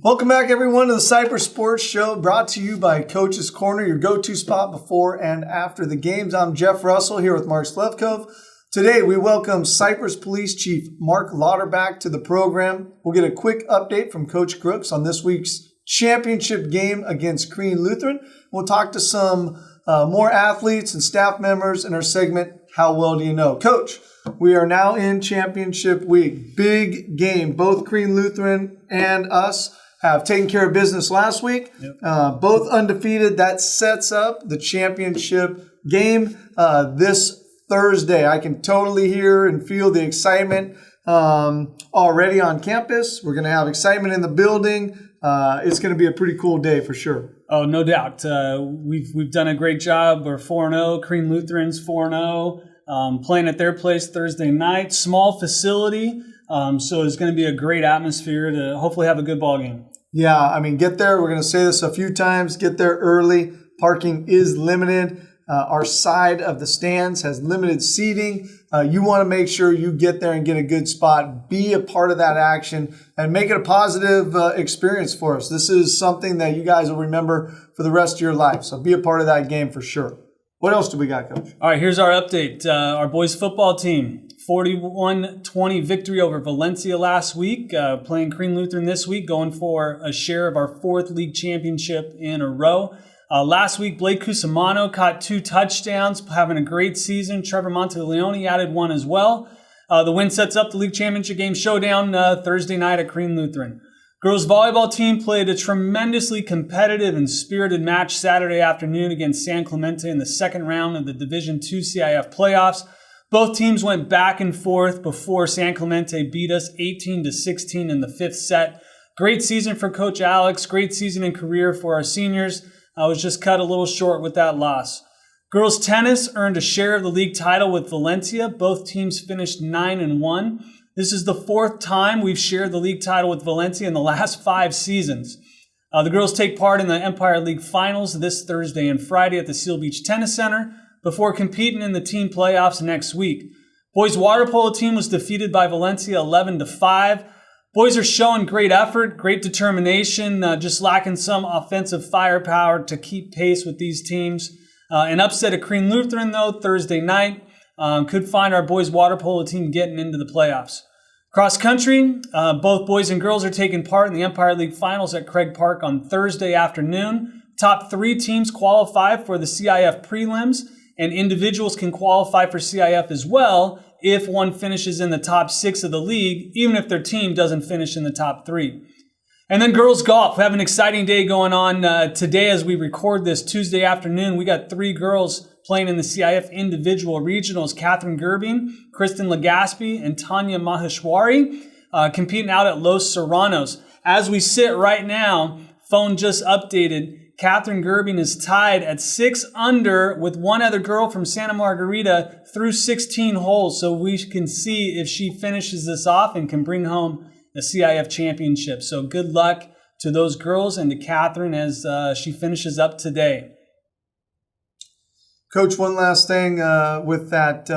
Welcome back, everyone, to the Cypress Sports Show, brought to you by Coach's Corner, your go-to spot before and after the games. I'm Jeff Russell here with Mark Slevcove. Today, we welcome Cypress Police Chief Mark Lauderback to the program. We'll get a quick update from Coach Crooks on this week's championship game against Crean Lutheran. We'll talk to some more athletes and staff members in our segment, How Well Do You Know? Coach, we are now in championship week. Big game. Both Crean Lutheran and us have taken care of business last week. Yep. Both undefeated. That sets up the championship game this Thursday. I can totally hear and feel the excitement already on campus. We're going to have excitement in the building. It's going to be a pretty cool day for sure. Oh, no doubt. We've done a great job. We're 4-0. Crean Lutheran's 4-0. Playing at their place Thursday night. Small facility. So it's going to be a great atmosphere to hopefully have a good ball game. Yeah, I mean, get there. We're going to say this a few times. Get there early. Parking is limited. Our side of the stands has limited seating. You want to make sure you get there and get a good spot. Be a part of that action and make it a positive experience for us. This is something that you guys will remember for the rest of your life. So be a part of that game for sure. What else do we got, Coach? All right, here's our update. Our boys football team, 41-20 victory over Valencia last week. Playing Crean Lutheran this week, going for a share of our fourth league championship in a row. Last week, Blake Cusimano caught 2 touchdowns, having a great season. Trevor Monteleone added 1 as well. The win sets up the league championship game showdown Thursday night at Crean Lutheran. Girls volleyball team played a tremendously competitive and spirited match Saturday afternoon against San Clemente in the second round of the Division II CIF playoffs. Both teams went back and forth before San Clemente beat us 18-16 in the 5th set. Great season for Coach Alex. Great season and career for our seniors. I was just cut a little short with that loss. Girls tennis earned a share of the league title with Valencia. Both teams finished 9-1. This is the 4th time we've shared the league title with Valencia in the last 5 seasons. The girls take part in the Empire League Finals this Thursday and Friday at the Seal Beach Tennis Center before competing in the team playoffs next week. Boys water polo team was defeated by Valencia 11-5. Boys are showing great effort, great determination, just lacking some offensive firepower to keep pace with these teams. An upset at Crean Lutheran, though, Thursday night, could find our boys water polo team getting into the playoffs. Cross country, both boys and girls are taking part in the Empire League Finals at Craig Park on Thursday afternoon. Top 3 teams qualify for the CIF prelims, and individuals can qualify for CIF as well if one finishes in the top 6 of the league, even if their team doesn't finish in the top 3. And then girls golf. We have an exciting day going on today as we record this Tuesday afternoon. We got 3 girls playing in the CIF individual regionals. Catherine Gerbing, Kristen Legaspi, and Tanya Maheshwari competing out at Los Serranos. As we sit right now, phone just updated. Catherine Gerbing is tied at 6 under with one other girl from Santa Margarita through 16 holes. So we can see if she finishes this off and can bring home the CIF championship. So good luck to those girls and to Catherine as she finishes up today. Coach, one last thing with that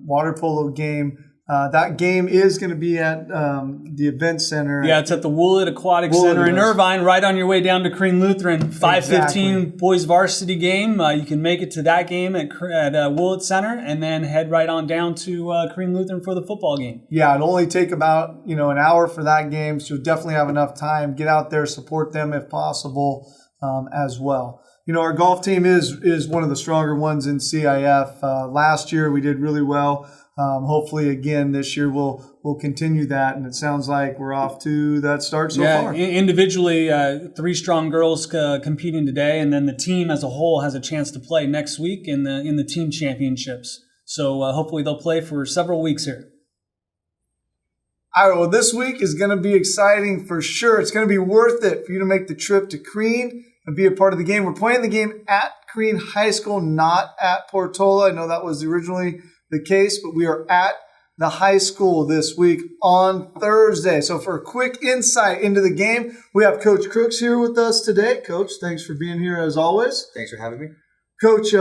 water polo game. That game is going to be at the event center. Yeah, it's at the Woolett Aquatic Center in Irvine, right on your way down to Crean Lutheran. 5:15 boys varsity game. You can make it to that game at Woolett Center and then head right on down to Crean Lutheran for the football game. Yeah, it'll only take about an hour for that game, so definitely have enough time. Get out there, support them if possible as well. Our golf team is one of the stronger ones in CIF. Last year we did really well. Hopefully, again, this year we'll continue that, and it sounds like we're off to that start so far. Individually, 3 strong girls competing today, and then the team as a whole has a chance to play next week in the team championships. So hopefully they'll play for several weeks here. All right, well, this week is going to be exciting for sure. It's going to be worth it for you to make the trip to Crean and be a part of the game. We're playing the game at Crean High School, not at Portola. I know that was originally the case, but we are at the high school this week on Thursday. So for a quick insight into the game, we have Coach Crooks here with us today. Coach, thanks for being here as always. Thanks for having me. Coach,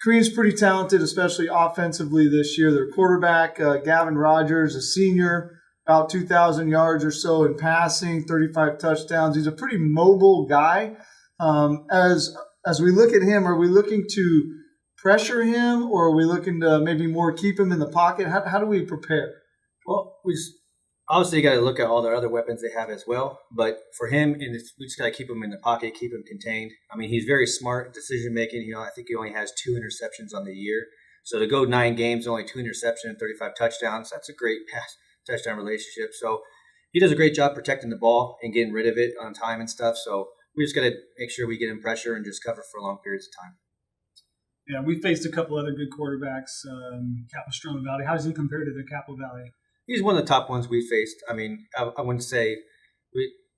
Crean's pretty talented, especially offensively this year. Their quarterback, Gavin Rogers, a senior, about 2,000 yards or so in passing, 35 touchdowns. He's a pretty mobile guy. As we look at him, are we looking to pressure him, or are we looking to maybe more keep him in the pocket? How do we prepare? Well, obviously got to look at all the other weapons they have as well. But for him, we just got to keep him in the pocket, keep him contained. I mean, he's very smart decision making. I think he only has 2 interceptions on the year. So to go 9 games, only 2 interceptions, 35 touchdowns, that's a great pass-touchdown relationship. So he does a great job protecting the ball and getting rid of it on time and stuff. So we just got to make sure we get him pressure and just cover for long periods of time. Yeah, we faced a couple other good quarterbacks, Capistrano Valley. How does he compare to the Capital Valley? He's one of the top ones we faced. I mean, I wouldn't say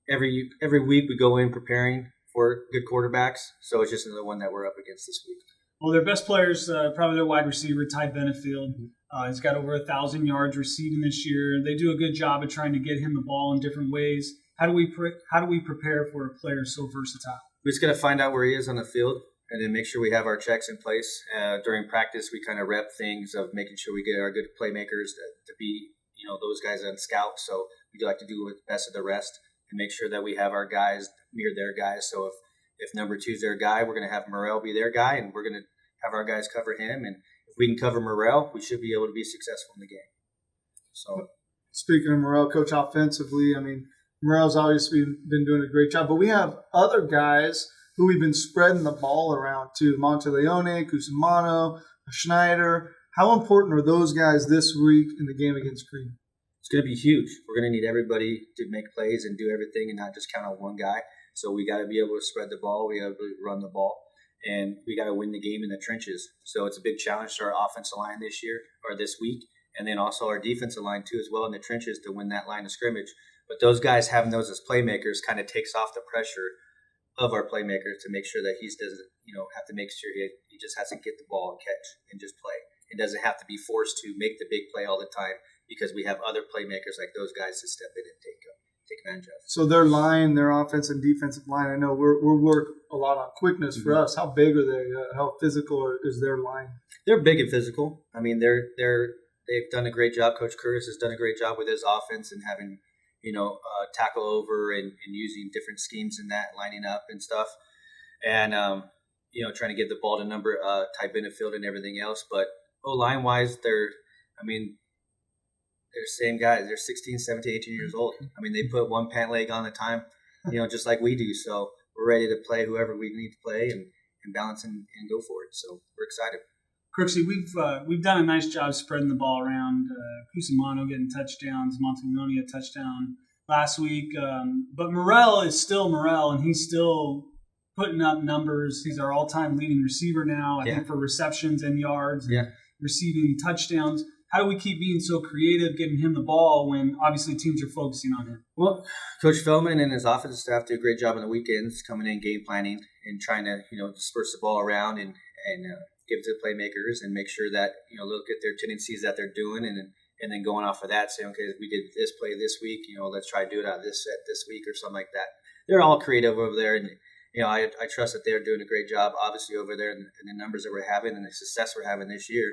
every week we go in preparing for good quarterbacks. So it's just another one that we're up against this week. Well, their best players, probably their wide receiver, Ty Benefield. He's got over 1,000 yards receiving this year. They do a good job of trying to get him the ball in different ways. How do we prepare for a player so versatile? We just got to find out where he is on the field and then make sure we have our checks in place. During practice, we kind of rep things of making sure we get our good playmakers to be, those guys on scout. So we like to do the best of the rest and make sure that we have our guys mirror their guys. So if number 2 is their guy, we're going to have Morrell be their guy, and we're going to have our guys cover him. And if we can cover Morrell, we should be able to be successful in the game. So, speaking of Morrell, Coach, offensively, I mean, Morrell's obviously been doing a great job, but we have other guys who we've been spreading the ball around to: Monteleone, Cusimano, Schneider. How important are those guys this week in the game against Green? It's going to be huge. We're going to need everybody to make plays and do everything and not just count on one guy. So we got to be able to spread the ball. We got to run the ball. And we got to win the game in the trenches. So it's a big challenge to our offensive line this year or this week. And then also our defensive line too as well in the trenches to win that line of scrimmage. But those guys having those as playmakers kind of takes off the pressure of our playmakers to make sure that he doesn't, have to make sure he just has to get the ball and catch and just play. It doesn't have to be forced to make the big play all the time because we have other playmakers like those guys to step in and take advantage of. So their line, their offensive and defensive line, I know we're work a lot on quickness for us. How big are they? How physical is their line? They're big and physical. I mean, they've done a great job. Coach Curtis has done a great job with his offense and having, tackle over and using different schemes in that, lining up and stuff. And, trying to get the ball to number Ty Benefield and everything else. But O-line wise, they're same guys. They're 16, 17, 18 years old. I mean, they put one pant leg on at a time, just like we do. So we're ready to play whoever we need to play and balance and go for it. So we're excited. Crooksy, we've done a nice job spreading the ball around. Cusimano getting touchdowns, Monteleone a touchdown last week. But Morrell is still Morrell, and he's still putting up numbers. He's our all-time leading receiver now, I think, for receptions and yards, and receiving touchdowns. How do we keep being so creative, getting him the ball when obviously teams are focusing on him? Well, Coach Feldman and his offensive staff do a great job on the weekends, coming in, game planning, and trying to disperse the ball around and give it to the playmakers and make sure that look at their tendencies that they're doing and then going off of that, saying, okay, we did this play this week, let's try to do it out of this set this week or something like that. They're all creative over there, and I trust that they're doing a great job, obviously over there, and the numbers that we're having and the success we're having this year.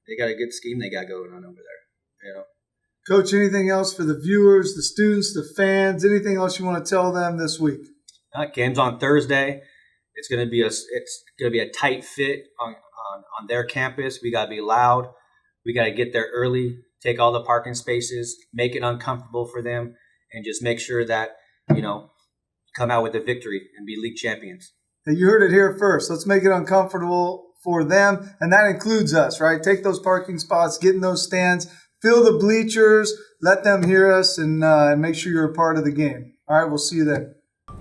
They got a good scheme they got going on over there. Coach, anything else for the viewers, the students, the fans? Anything else you want to tell them this week? Game's on Thursday. It's going to be a tight fit on their campus. We got to be loud. We got to get there early, take all the parking spaces, make it uncomfortable for them, and just make sure that come out with a victory and be league champions. You heard it here first. Let's make it uncomfortable for them, and that includes us, right? Take those parking spots, get in those stands, fill the bleachers, let them hear us, and make sure you're a part of the game. All right, we'll see you then.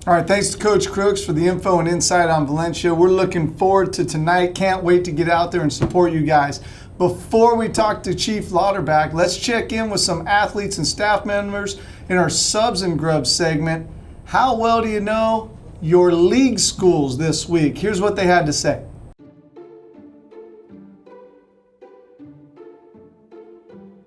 All right, thanks to Coach Crooks for the info and insight on Valencia. We're looking forward to tonight. Can't wait to get out there and support you guys. Before we talk to Chief Lauderback, let's check in with some athletes and staff members in our Subs and Grubs segment. How well do you know your league schools this week? Here's what they had to say.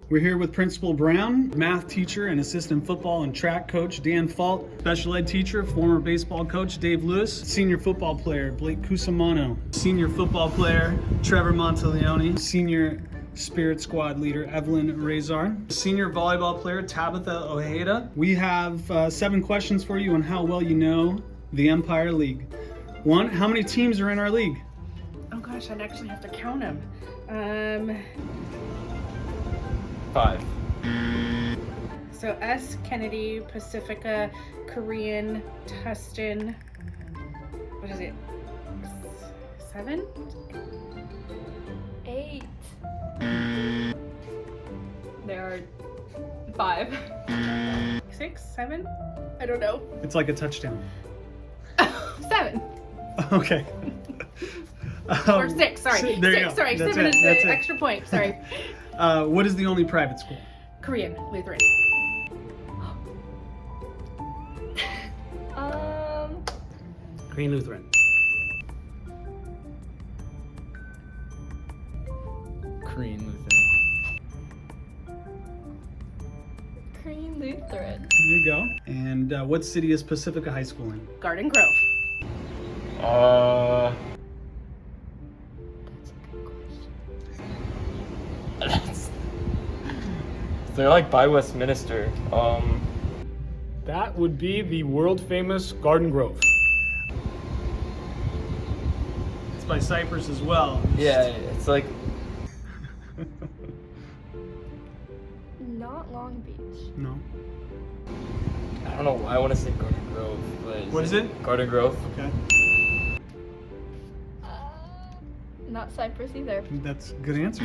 We're here with Principal Brown, math teacher and assistant football and track coach Dan Fault, special ed teacher, former baseball coach Dave Lewis, senior football player Blake Cusimano, senior football player Trevor Monteleone, senior Spirit Squad leader Evelyn Razar, senior volleyball player Tabitha Ojeda. We have 7 questions for you on how well you know the Empire League. 1, how many teams are in our league? Oh gosh, I'd actually have to count them. 5. So S, Kennedy, Pacifica, Korean, Tustin. What is it? 7? 8. There are 5. 6, 7? I don't know. It's like a touchdown. 7. Okay. Or 6, sorry. There you 6, go. sorry. That's 7 it. is That's the it. extra point, sorry. What is the only private school? Korean, Lutheran. Green Lutheran. Green Lutheran. Green Lutheran. There you go. And what city is Pacifica High School in? Garden Grove. That's a good question. They're like by Westminster. That would be the world famous Garden Grove. It's by Cypress as well. Yeah, it's like Not Long Beach. No. I don't know why I want to say Garden Grove, but What is it? Garden Grove. Okay. Not Cypress either. That's a good answer.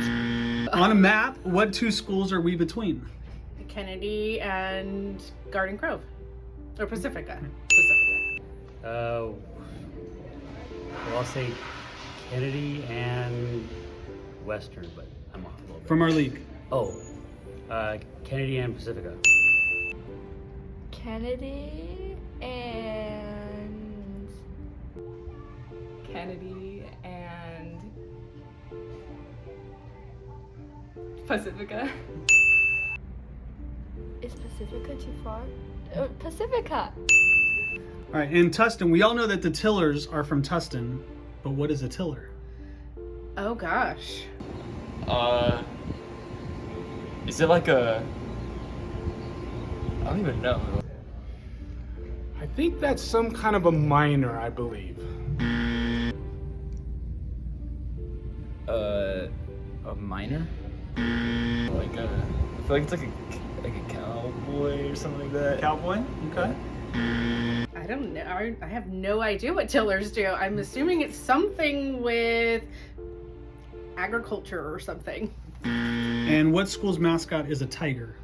On a map, what 2 schools are we between? Kennedy and Garden Grove. Or Pacifica. Well, I'll say Kennedy and Western, but I'm off a little bit. From our league. Kennedy and Pacifica. Kennedy and Pacifica. Is Pacifica too far? Pacifica! All right, in Tustin, we all know that the Tillers are from Tustin, but what is a Tiller? Oh gosh. Is it like a? I don't even know. I think that's some kind of a minor, I believe. A minor? Like a? I feel like it's like a cowboy or something like that. Cowboy? Okay. I don't know. I have no idea what tillers do. I'm assuming it's something with agriculture or something. And what school's mascot is a tiger?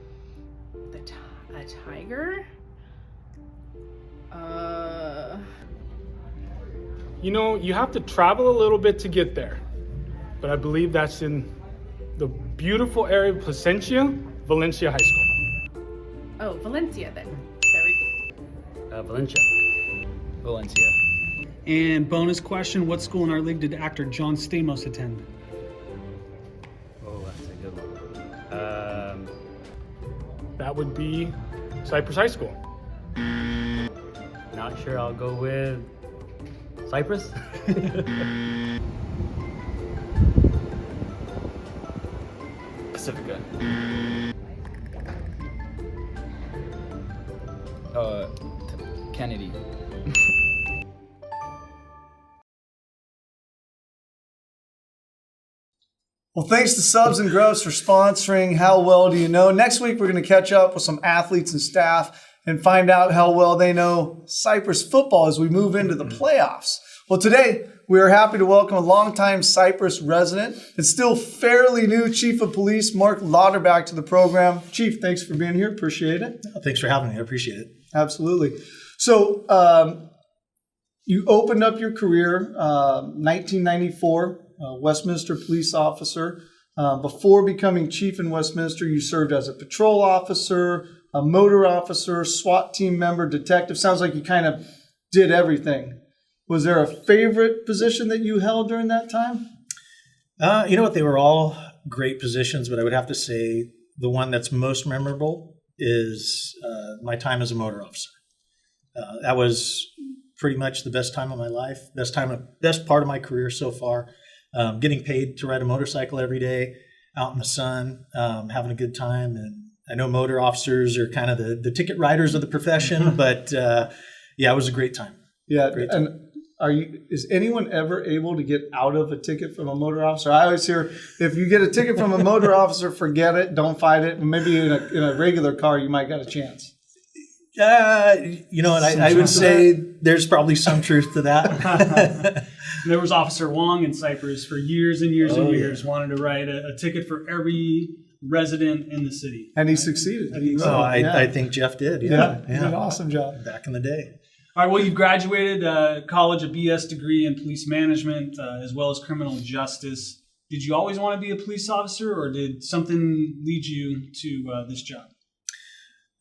A tiger? You know, you have to travel a little bit to get there. But I believe that's in the beautiful area of Placentia, Valencia High School. Oh, Valencia then. There we go. Valencia. Valencia. And bonus question, what school in our league did actor John Stamos attend? Oh, that's a good one. That would be Cypress High School. Not sure. I'll go with Cypress. Pacifica. Kennedy. Well, thanks to Subs and Gross for sponsoring How Well Do You Know? Next week, we're going to catch up with some athletes and staff and find out how well they know Cypress football as we move into the playoffs. Well, today, we are happy to welcome a longtime Cypress resident and still fairly new Chief of Police, Mark Lauderback, to the program. Chief, thanks for being here. Appreciate it. Thanks for having me. I appreciate it. Absolutely. So, you opened up your career 1994, Westminster police officer. Before becoming chief in Westminster, you served as a patrol officer, a motor officer, SWAT team member, detective. Sounds like you kind of did everything. Was there a favorite position that you held during that time? You know what? They were all great positions, but I would have to say the one that's most memorable is my time as a motor officer. That was pretty much the best time of my life, best part of my career so far. Getting paid to ride a motorcycle every day, out in the sun, having a good time. And I know motor officers are kind of the ticket riders of the profession, but yeah, it was a great time. Yeah, Great time. and is anyone ever able to get out of a ticket from a motor officer? I always hear, if you get a ticket from a motor officer, forget it, don't fight it. Maybe in a regular car, you might got a chance. And I would say there's probably some truth to that. There was Officer Wong in Cypress for years and years and years, wanted to write a ticket for every resident in the city. And he succeeded. I think Jeff did. He did an awesome job. Back in the day. All right, well, you've graduated college, a BS degree in police management, as well as criminal justice. Did you always want to be a police officer, or did something lead you to this job?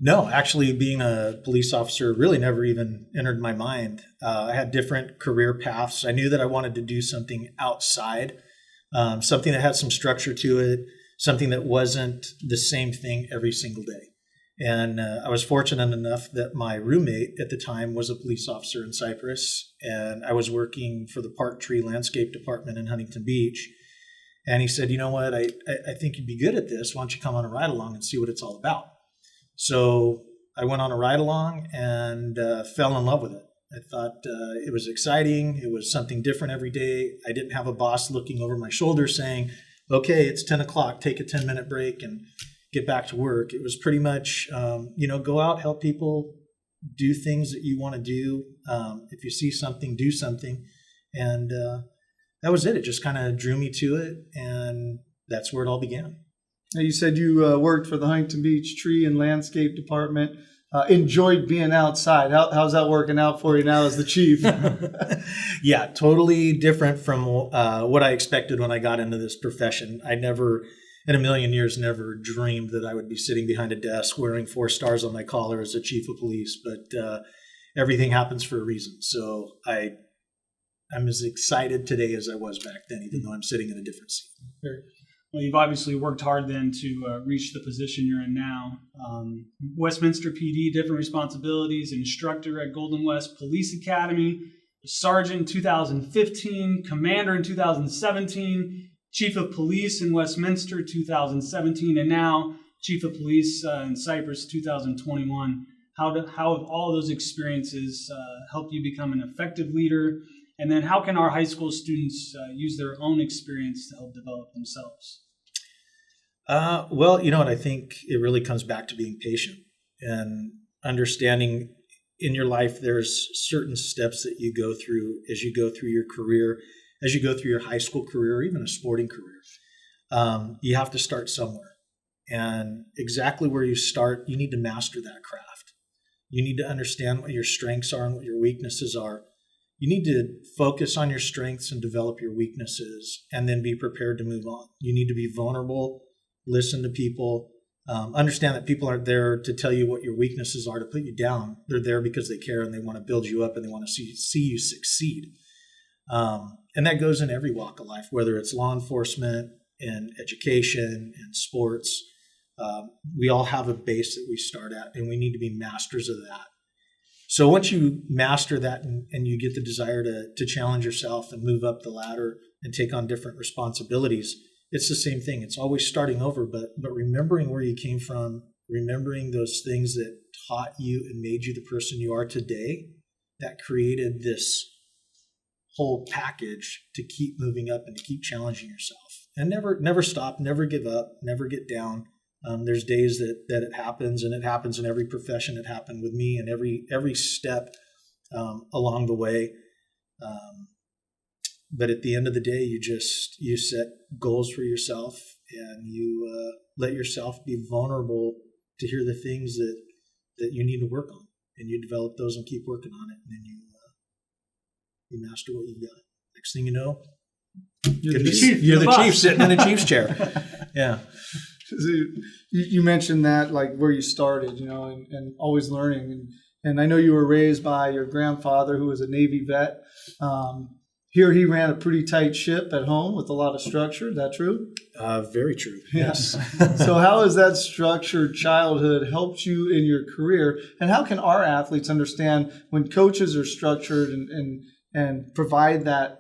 No, actually being a police officer really never even entered my mind. I had different career paths. I knew that I wanted to do something outside, something that had some structure to it, something that wasn't the same thing every single day. And I was fortunate enough that my roommate at the time was a police officer in Cypress, and I was working for the Park Tree Landscape Department in Huntington Beach. And he said, you know what, I think you'd be good at this. Why don't you come on a ride along and see what it's all about? So I went on a ride along and fell in love with it. I thought it was exciting. It was something different every day. I didn't have a boss looking over my shoulder saying, okay, it's 10 o'clock, take a 10-minute break and get back to work. It was pretty much, go out, help people, do things that you want to do. If you see something, do something. And that was it. It just kind of drew me to it. And that's where it all began. Now, you said you worked for the Huntington Beach Tree and Landscape Department. Enjoyed being outside. How's that working out for you now as the chief? Yeah, totally different from what I expected when I got into this profession. I never, in a million years, never dreamed that I would be sitting behind a desk wearing 4 stars on my collar as a chief of police. But everything happens for a reason. So I'm as excited today as I was back then, even though I'm sitting in a different seat. Well, you've obviously worked hard then to reach the position you're in now. Westminster PD, different responsibilities, instructor at Golden West Police Academy, sergeant in 2015, commander in 2017, chief of police in Westminster 2017, and now chief of police in Cypress 2021. How have all of those experiences helped you become an effective leader? And then how can our high school students use their own experience to help develop themselves? Well, you know what? I think it really comes back to being patient and understanding in your life there's certain steps that you go through as you go through your career, as you go through your high school career, or even a sporting career. You have to start somewhere. And exactly where you start, you need to master that craft. You need to understand what your strengths are and what your weaknesses are. You need to focus on your strengths and develop your weaknesses, and then be prepared to move on. You need to be vulnerable, listen to people, understand that people aren't there to tell you what your weaknesses are, to put you down. They're there because they care and they want to build you up and they want to see you succeed. And that goes in every walk of life, whether it's law enforcement, in education, in sports. We all have a base that we start at, and we need to be masters of that. So once you master that and you get the desire to challenge yourself and move up the ladder and take on different responsibilities, it's the same thing. It's always starting over, but remembering where you came from, remembering those things that taught you and made you the person you are today, that created this whole package to keep moving up and to keep challenging yourself. And never stop, never give up, never get down. There's days that it happens, and it happens in every profession. It happened with me and every step along the way. But at the end of the day, you set goals for yourself, and you let yourself be vulnerable to hear the things that you need to work on, and you develop those and keep working on it, and then you master what you've got. Next thing you know, you're the chief sitting in a chief's chair. Yeah. You mentioned that, like where you started, and always learning. And I know you were raised by your grandfather, who was a Navy vet. Here he ran a pretty tight ship at home with a lot of structure. Is that true? Very true. Yes. So how has that structured childhood helped you in your career? And how can our athletes understand when coaches are structured and provide that,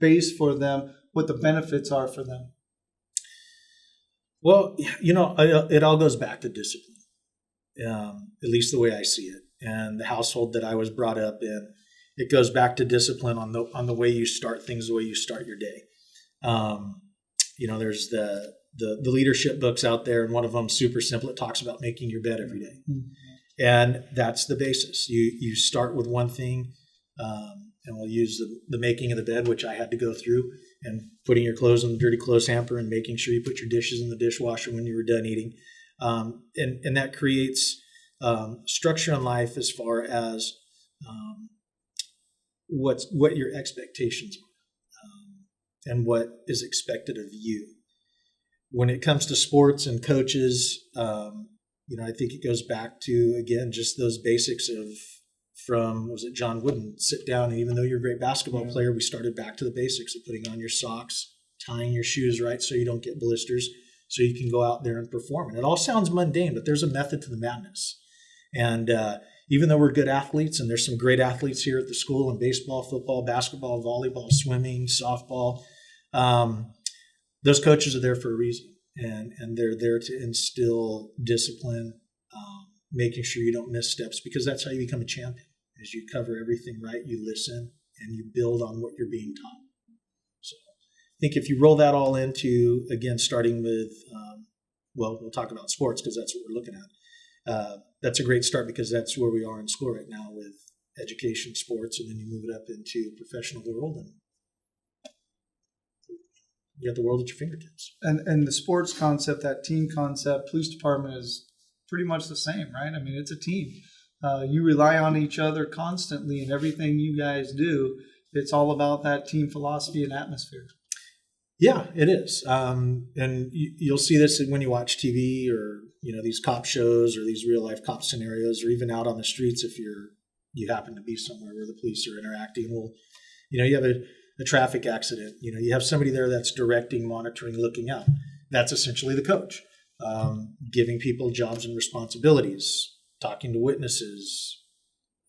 base for them, what the benefits are for them? Well, it all goes back to discipline, at least the way I see it. And the household that I was brought up in, it goes back to discipline on the way you start things, the way you start your day. There's the leadership books out there, and one of them, super simple, it talks about making your bed every day. Mm-hmm. And that's the basis. You start with one thing, and we'll use the making of the bed, which I had to go through, and putting your clothes in the dirty clothes hamper and making sure you put your dishes in the dishwasher when you were done eating. And that creates structure in life as far as what your expectations are, and what is expected of you. When it comes to sports and coaches, I think it goes back to, again, just those basics was it John Wooden, sit down, and even though you're a great basketball player, we started back to the basics of putting on your socks, tying your shoes right so you don't get blisters, so you can go out there and perform. And it all sounds mundane, but there's a method to the madness. And even though we're good athletes, and there's some great athletes here at the school in baseball, football, basketball, volleyball, swimming, softball, those coaches are there for a reason. And they're there to instill discipline, making sure you don't miss steps, because that's how you become a champion. As you cover everything right, you listen, and you build on what you're being taught. So I think if you roll that all into, again, starting with, we'll talk about sports because that's what we're looking at. That's a great start, because that's where we are in school right now with education, sports, and then you move it up into professional world, and you got the world at your fingertips. And the sports concept, that team concept, police department is pretty much the same, right? I mean, it's a team. You rely on each other constantly in everything you guys do. It's all about that team philosophy and atmosphere. Yeah, it is. And you'll see this when you watch TV, or these cop shows, or these real life cop scenarios, or even out on the streets if you happen to be somewhere where the police are interacting. Well, you have a traffic accident. You have somebody there that's directing, monitoring, looking out. That's essentially the coach, giving people jobs and responsibilities, talking to witnesses,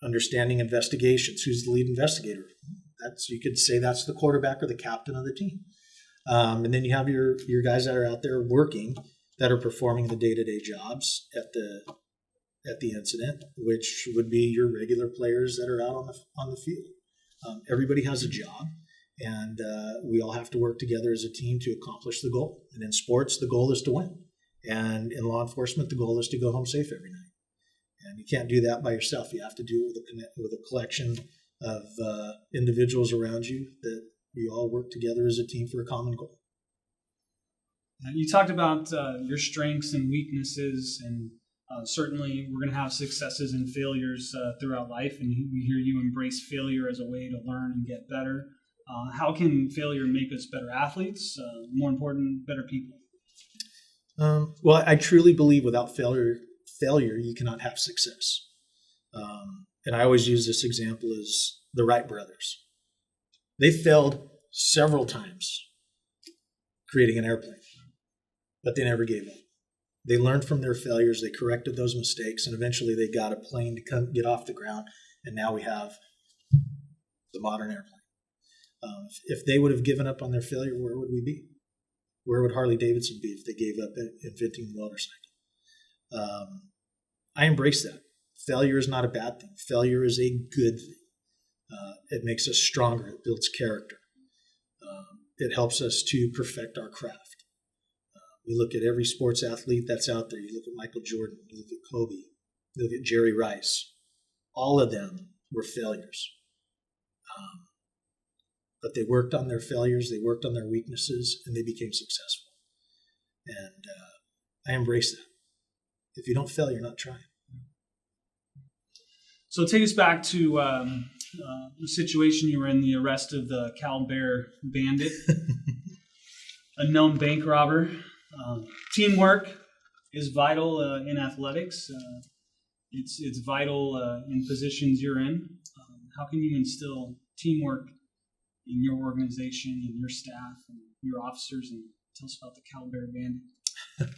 understanding investigations. Who's the lead investigator? You could say that's the quarterback or the captain of the team. And then you have your guys that are out there working, that are performing the day-to-day jobs at the incident, which would be your regular players that are out on the field. Everybody has a job, and we all have to work together as a team to accomplish the goal. And in sports, the goal is to win. And in law enforcement, the goal is to go home safe every night. And you can't do that by yourself. You have to do it with a collection of individuals around you that you all work together as a team for a common goal. You talked about your strengths and weaknesses, and certainly we're going to have successes and failures throughout life, and we hear you embrace failure as a way to learn and get better. How can failure make us better athletes? More important, better people? Well, I truly believe without failure, you cannot have success. And I always use this example as the Wright brothers. They failed several times creating an airplane, but they never gave up. They learned from their failures, they corrected those mistakes, and eventually they got a plane to get off the ground, and now we have the modern airplane. If they would have given up on their failure, where would we be? Where would Harley Davidson be if they gave up inventing the motorcycle? I embrace that. Failure is not a bad thing. Failure is a good thing. It makes us stronger. It builds character. It helps us to perfect our craft. You look at every sports athlete that's out there. You look at Michael Jordan. You look at Kobe. You look at Jerry Rice. All of them were failures. But they worked on their failures. They worked on their weaknesses, and they became successful. And I embrace that. If you don't fail, you're not trying. So take us back to the situation you were in, the arrest of the Cal Bear bandit, a known bank robber. Teamwork is vital in athletics. It's vital in positions you're in. How can you instill teamwork in your organization and your staff and your officers? And tell us about the Cal Bear bandit.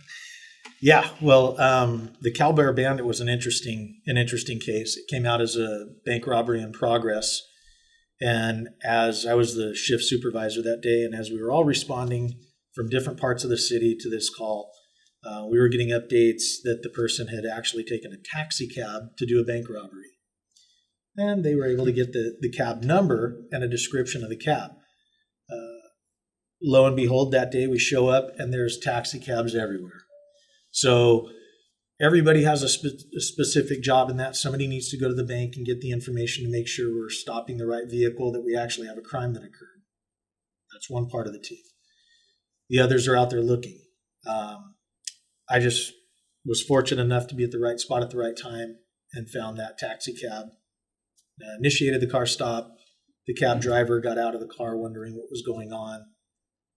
Yeah, well, the Cal Bear bandit was an interesting case. It came out as a bank robbery in progress, and as I was the shift supervisor that day, and as we were all responding from different parts of the city to this call, We were getting updates that the person had actually taken a taxi cab to do a bank robbery. And they were able to get the cab number and a description of the cab. Lo and behold, that day we show up and there's taxi cabs everywhere. So everybody has a specific job in that. Somebody needs to go to the bank and get the information to make sure we're stopping the right vehicle, that we actually have a crime that occurred. That's one part of the team. The others are out there looking. I just was fortunate enough to be at the right spot at the right time and found that taxi cab. Initiated the car stop. The cab driver got out of the car wondering what was going on.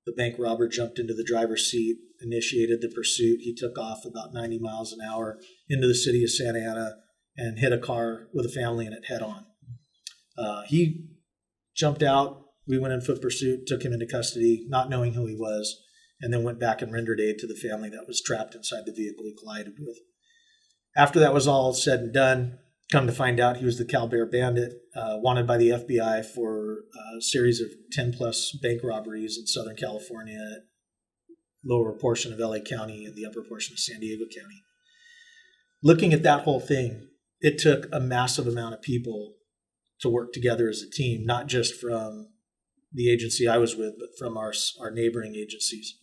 The bank robber jumped into the driver's seat, initiated the pursuit. He took off about 90 miles an hour into the city of Santa Ana and hit a car with a family in it head on. He jumped out. We went in foot pursuit, took him into custody, not knowing who he was, and then went back and rendered aid to the family that was trapped inside the vehicle he collided with. After that was all said and done, come to find out he was the Cal Bear Bandit, wanted by the FBI for a series of 10-plus bank robberies in Southern California, lower portion of LA County and the upper portion of San Diego County. Looking at that whole thing, it took a massive amount of people to work together as a team, not just from the agency I was with, but from our neighboring agencies.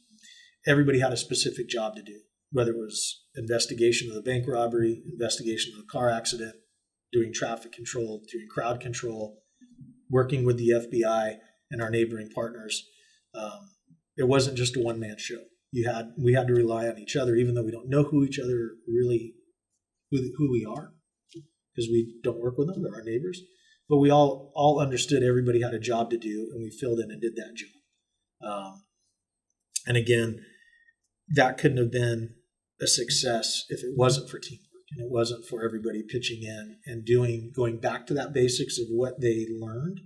Everybody had a specific job to do, whether it was investigation of the bank robbery, investigation of the car accident, doing traffic control, doing crowd control, working with the FBI and our neighboring partners. It wasn't just a one-man show. We had to rely on each other, even though we don't know who each other really, who we are, because we don't work with them, they're our neighbors. But we all understood everybody had a job to do, and we filled in and did that job. And again, that couldn't have been a success if it wasn't for teamwork and it wasn't for everybody pitching in and going back to that basics of what they learned,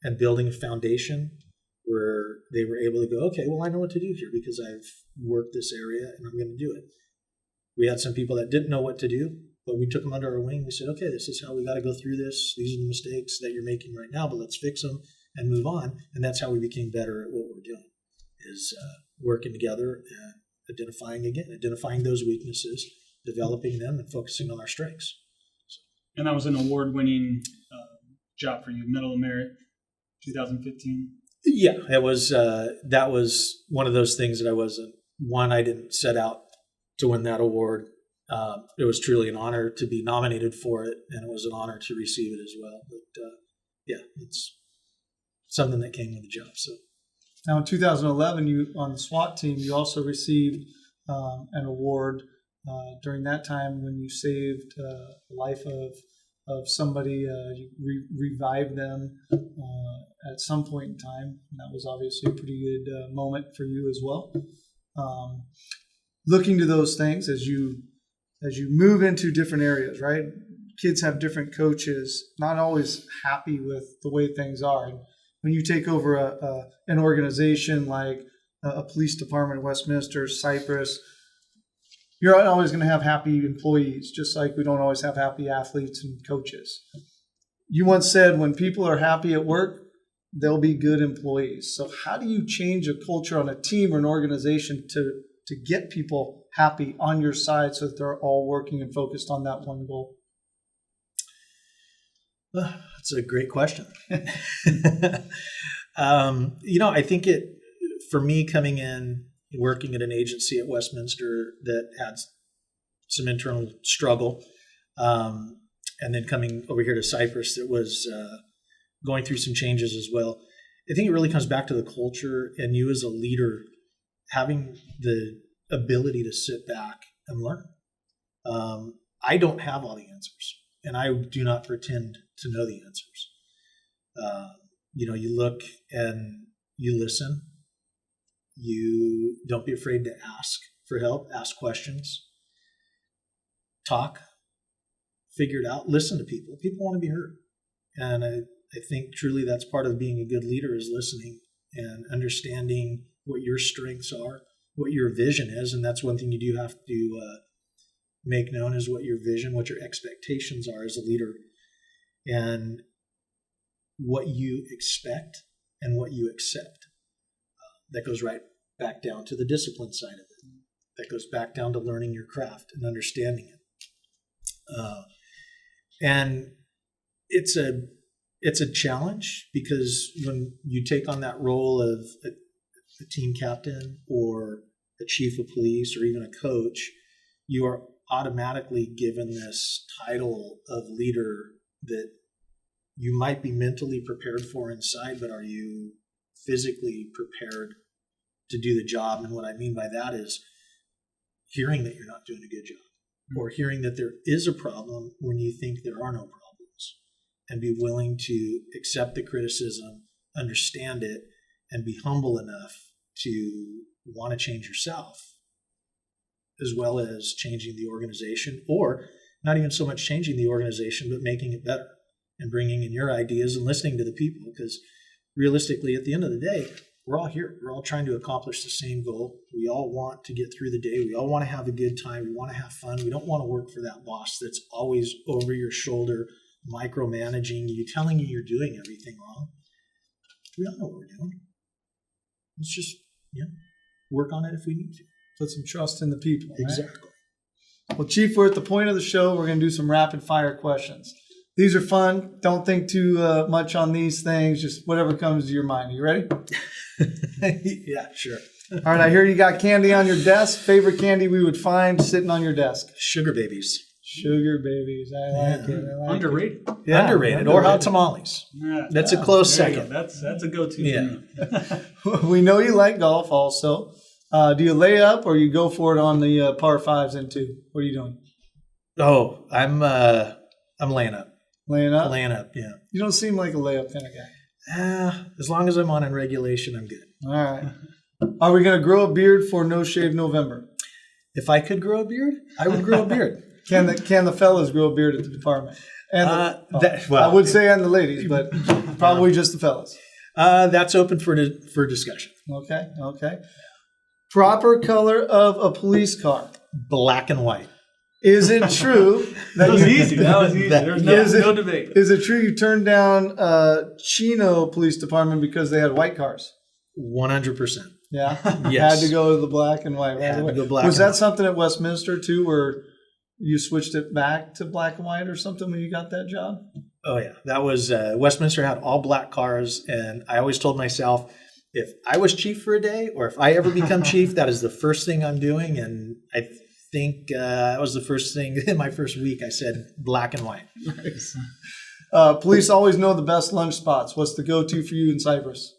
and building a foundation where they were able to go, okay, well, I know what to do here because I've worked this area and I'm going to do it. We had some people that didn't know what to do, but we took them under our wing. We said, okay, this is how we got to go through this. These are the mistakes that you're making right now, but let's fix them and move on. And that's how we became better at what we're doing, is working together and identifying those weaknesses, developing them, and focusing on our strengths. And that was an award-winning job for you, Medal of Merit, 2015. Yeah, it was. That was one of those things that I didn't set out to win that award. It was truly an honor to be nominated for it, and it was an honor to receive it as well. But yeah, it's something that came with the job. So now in 2011, you on the SWAT team, you also received an award during that time when you saved the life of somebody. You revived them at some point in time. And that was obviously a pretty good moment for you as well. Looking to those things as you move into different areas, right? Kids have different coaches, not always happy with the way things are. And when you take over an organization like a police department in Westminster, Cypress, you're not always going to have happy employees, just like we don't always have happy athletes and coaches. You once said when people are happy at work, they'll be good employees. So how do you change a culture on a team or an organization to get people happy on your side so that they're all working and focused on that one goal? That's a great question. I think for me coming in, working at an agency at Westminster that had some internal struggle, and then coming over here to Cypress that was going through some changes as well. I think it really comes back to the culture and you as a leader having the ability to sit back and learn. I don't have all the answers, and I do not pretend to know the answers. You look and you listen. You don't be afraid to ask for help, ask questions, talk, figure it out, listen to people. People want to be heard. And I think truly that's part of being a good leader, is listening and understanding what your strengths are, what your vision is. And that's one thing you do have to make known, is what your vision, what your expectations are as a leader, and what you expect and what you accept. That goes right back down to the discipline side of it. That goes back down to learning your craft and understanding it. And it's a challenge because when you take on that role of a team captain or a chief of police or even a coach, you are automatically given this title of leader that you might be mentally prepared for inside, but are you physically prepared to do the job? And what I mean by that is hearing that you're not doing a good job, or hearing that there is a problem when you think there are no problems, and be willing to accept the criticism, understand it, and be humble enough to want to change yourself, as well as changing the organization, or not even so much changing the organization, but making it better and bringing in your ideas and listening to the people. Because realistically, at the end of the day, we're all here. We're all trying to accomplish the same goal. We all want to get through the day. We all want to have a good time. We want to have fun. We don't want to work for that boss that's always over your shoulder, micromanaging you, telling you you're doing everything wrong. We all know what we're doing. Let's just work on it if we need to. Put some trust in the people. Right? Exactly. Well, Chief, we're at the point of the show. We're going to do some rapid fire questions. These are fun. Don't think too much on these things. Just whatever comes to your mind. Are you ready? Yeah, sure. All right. I hear you got candy on your desk. Favorite candy we would find sitting on your desk? Sugar babies. Sugar babies. I like it. I like Underrated. It. Yeah, underrated. Or hot tamales. Yeah. That's a close second. That's a go-to. Yeah. We know you like golf also. Do you lay up or you go for it on the par fives and two? What are you doing? Oh, I'm laying up. Laying up? Laying up, yeah. You don't seem like a layup kind of guy. As long as I'm on in regulation, I'm good. All right. Are we going to grow a beard for No Shave November? If I could grow a beard, I would grow a beard. Can the fellas grow a beard at the department? And well, I would say and the ladies, but probably just the fellas. That's open for discussion. Okay. Proper color of a police car. Black and white. Is it true That was easy. There's no debate. Is it true you turned down Chino Police Department because they had white cars? 100%. Yeah. Yes. Had to go to the black and white right away. Was that something at Westminster too, where you switched it back to black and white or something when you got that job? Oh yeah, that was Westminster had all black cars, and I always told myself, if I was chief for a day, or if I ever become chief, that is the first thing I'm doing. And I think that was the first thing in my first week. I said black and white. Nice. Police always know the best lunch spots. What's the go-to for you in Cypress?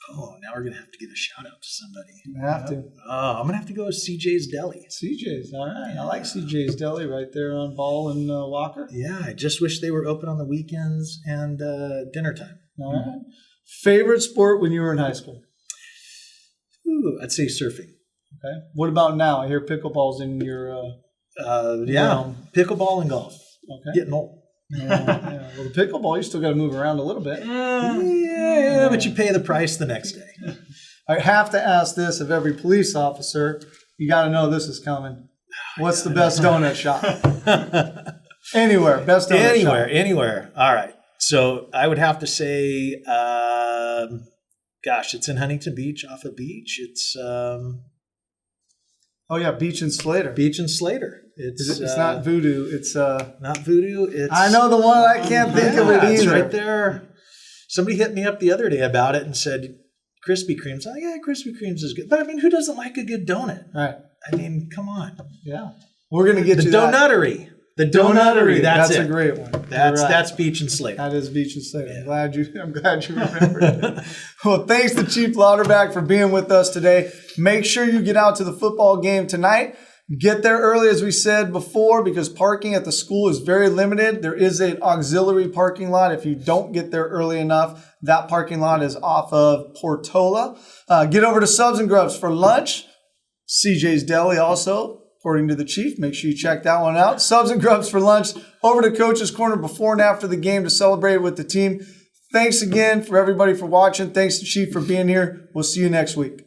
Oh, now we're gonna have to give a shout out to somebody. You have to. I'm gonna have to go with CJ's Deli. CJ's, all right. I like CJ's Deli right there on Ball and Walker. Yeah, I just wish they were open on the weekends and dinner time. All right. Favorite sport when you were in high school? Ooh, I'd say surfing. Okay. What about now? I hear pickleball's in your pickleball and golf. Okay. Getting old. Yeah. Well, the pickleball, you still got to move around a little bit. Yeah, but you pay the price the next day. I have to ask this of every police officer. You got to know this is coming. What's the best donut shop? Anywhere. Best donut shop. Anywhere. All right. So I would have to say, it's in Huntington Beach, off a beach. It's Beach and Slater. Beach and Slater. It's not Voodoo. It's not Voodoo. It's I know the one. I can't think of it either. It's right there. Somebody hit me up the other day about it and said Krispy Kremes. Oh yeah, Krispy Kremes is good. But I mean, who doesn't like a good donut? Right. I mean, come on. Yeah. We're gonna get the you donuttery. The donuttery. That's a great one. That's Beach and Slater. That is Beach and Slater. Yeah. I'm glad you remembered it. Well, thanks to Chief Lauderback for being with us today. Make sure you get out to the football game tonight. Get there early, as we said before, because parking at the school is very limited. There is an auxiliary parking lot. If you don't get there early enough, that parking lot is off of Portola. Get over to Subs and Grubs for lunch. CJ's Deli also, according to the chief. Make sure you check that one out. Subs and Grubs for lunch. Over to Coach's Corner before and after the game to celebrate with the team. Thanks again for everybody for watching. Thanks to Chief for being here. We'll see you next week.